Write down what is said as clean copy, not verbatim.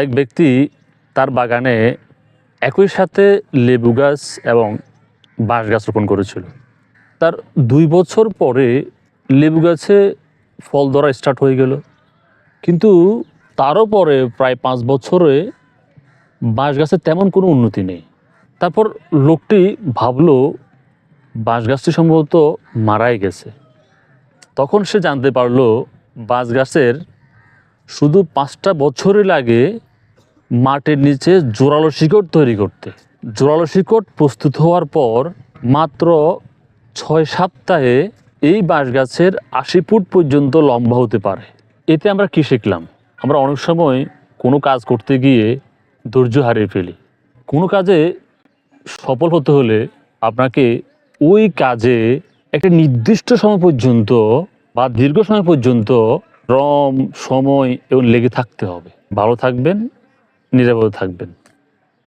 এক ব্যক্তি তার বাগানে একই সাথে লেবু গাছ এবং বাঁশ গাছ রোপণ করেছিল। তার 2 বছর পরে লেবু গাছে ফল ধরা স্টার্ট হয়ে গেল, কিন্তু তারও পরে প্রায় 5 বছরে বাঁশ গাছের তেমন কোনো উন্নতি নেই। তারপর লোকটি ভাবলো বাঁশ গাছটি সম্ভবত মারাই গেছে। তখন সে জানতে পারলো বাঁশ গাছের শুধু 5টা বছরই লাগে মাটির নিচে জোরালো শিকড় তৈরি করতে। জোরালো শিকড় প্রস্তুত হওয়ার পর মাত্র 6 সপ্তাহে এই বাঁশ গাছের 80 ফুট পর্যন্ত লম্বা হতে পারে। এতে আমরা কী শিখলাম? আমরা অনেক সময় কোনো কাজ করতে গিয়ে ধৈর্য হারিয়ে ফেলি। কোনো কাজে সফল হতে হলে আপনাকে ওই কাজে একটা নির্দিষ্ট সময় পর্যন্ত বা দীর্ঘ সময় পর্যন্ত সময় এবং লেগে থাকতে হবে। ভালো থাকবেন, নিরাপদে থাকবেন।